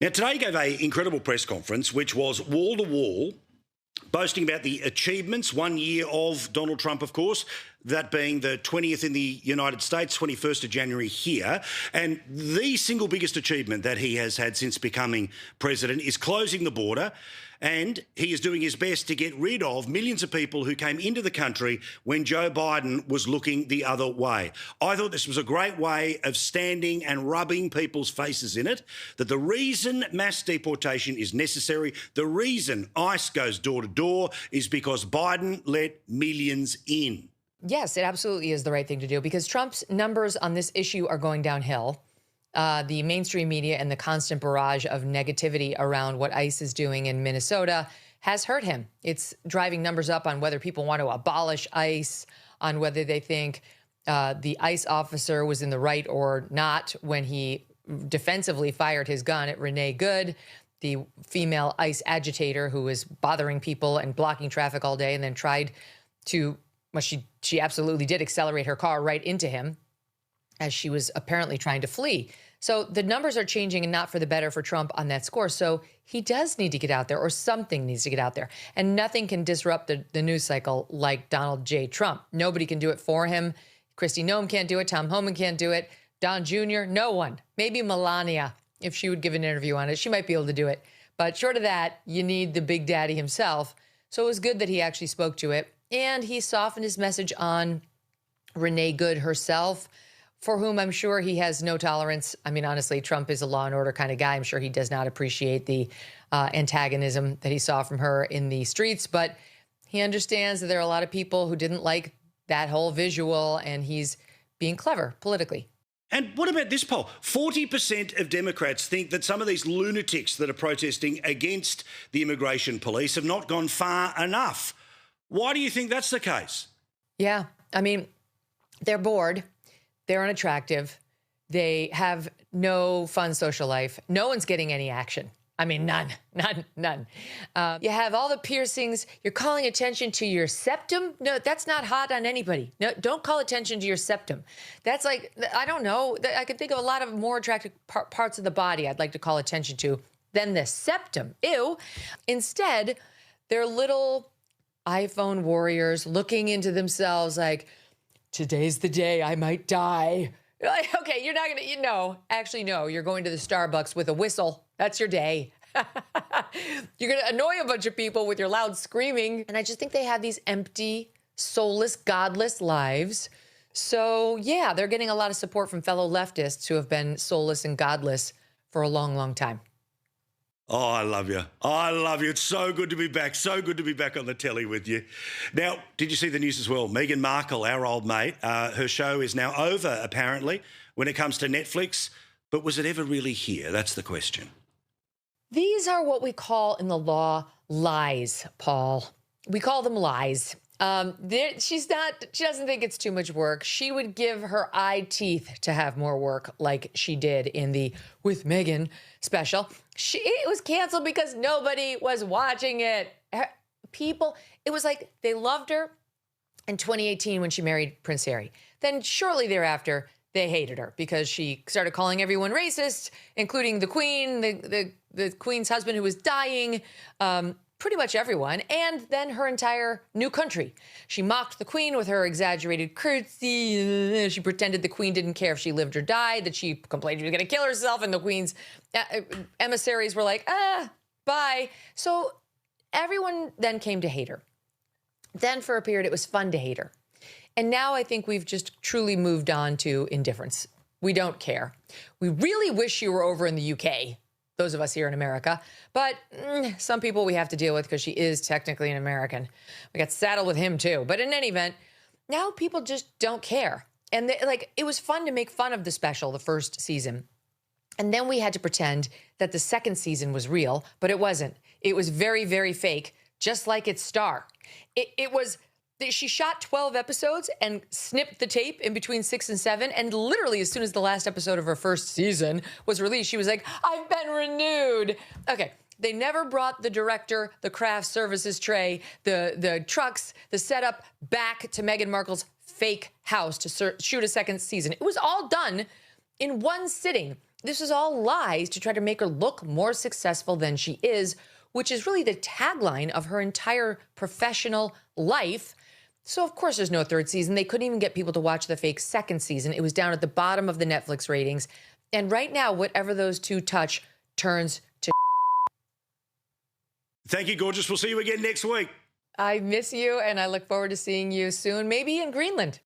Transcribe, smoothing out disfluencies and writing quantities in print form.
Now, today he gave an incredible press conference, which was wall to wall, boasting about the achievements, 1 year of Donald Trump, of course, that being the 20th in the United States, 21st of January here. And the single biggest achievement that he has had since becoming president is closing the border. And he is doing his best to get rid of millions of people who came into the country when Joe Biden was looking the other way. I thought this was a great way of standing and rubbing people's faces in it, that the reason mass deportation is necessary, the reason ICE goes door to door is because Biden let millions in. Yes, it absolutely is the right thing to do because Trump's numbers on this issue are going downhill. The mainstream media and the constant barrage of negativity around what ICE is doing in Minnesota has hurt him. It's driving numbers up on whether people want to abolish ICE, on whether they think the ICE officer was in the right or not when he defensively fired his gun at Renee Good, the female ICE agitator who was bothering people and blocking traffic all day and then tried to, well, she absolutely did accelerate her car right into him as she was apparently trying to flee. So the numbers are changing and not for the better for Trump on that score. So he does need to get out there, or something needs to get out there. And nothing can disrupt the news cycle like Donald J. Trump. Nobody can do it for him. Kristi Noem can't do it. Tom Homan can't do it. Don Jr., no one. Maybe Melania, if she would give an interview on it, she might be able to do it. But short of that, you need the big daddy himself. So it was good that he actually spoke to it. And he softened his message on Renee Good herself, for whom I'm sure he has no tolerance. I mean, honestly, Trump is a law and order kind of guy. I'm sure he does not appreciate the antagonism that he saw from her in the streets, but he understands that there are a lot of people who didn't like that whole visual, and he's being clever politically. And what about this poll? 40% of Democrats think that some of these lunatics that are protesting against the immigration police have not gone far enough. Why do you think that's the case? Yeah, I mean, they're bored. They're unattractive. They have no fun social life. No one's getting any action. I mean, none. You have all the piercings. You're calling attention to your septum. No, that's not hot on anybody. No, don't call attention to your septum. That's like, I don't know. I can think of a lot of more attractive parts of the body I'd like to call attention to than the septum. Ew. Instead, they're little iPhone warriors looking into themselves like, today's the day I might die. You're like, okay, you're not going to, actually, no, you're going to the Starbucks with a whistle. That's your day. You're going to annoy a bunch of people with your loud screaming. And I just think they have these empty, soulless, godless lives. So, yeah, they're getting a lot of support from fellow leftists who have been soulless and godless for a long, long time. Oh, I love you. I love you. It's so good to be back. So good to be back on the telly with you. Now, did you see the news as well? Meghan Markle, our old mate, her show is now over, apparently, when it comes to Netflix. But was it ever really here? That's the question. These are what we call in the law lies, Paul. We call them lies. She doesn't think it's too much work. She would give her eye teeth to have more work like she did in the With Megyn special. It was canceled because nobody was watching it. It was like they loved her in 2018 when she married Prince Harry. Then shortly thereafter, they hated her because she started calling everyone racist, including the Queen, the Queen's husband who was dying, pretty much everyone, and then her entire new country. She mocked the Queen with her exaggerated curtsy. She pretended the Queen didn't care if she lived or died, that she complained she was going to kill herself, and the Queen's emissaries were like, bye. So everyone then came to hate her. Then for a period, it was fun to hate her. And now I think we've just truly moved on to indifference. We don't care. We really wish you were over in the UK, those of us here in America. But some people we have to deal with because she is technically an American. We got saddled with him too. But in any event, now people just don't care. And it was fun to make fun of the special, the first season. And then we had to pretend that the second season was real, but it wasn't. It was very, very fake, just like its star. She shot 12 episodes and snipped the tape in between 6 and 7. And literally, as soon as the last episode of her first season was released, she was like, I've been renewed. Okay. They never brought the director, the craft services tray, the trucks, the setup back to Meghan Markle's fake house to shoot a second season. It was all done in one sitting. This is all lies to try to make her look more successful than she is, which is really the tagline of her entire professional life. So, of course, there's no third season. They couldn't even get people to watch the fake second season. It was down at the bottom of the Netflix ratings. And right now, whatever those two touch turns to. Thank you, gorgeous. We'll see you again next week. I miss you, and I look forward to seeing you soon, maybe in Greenland.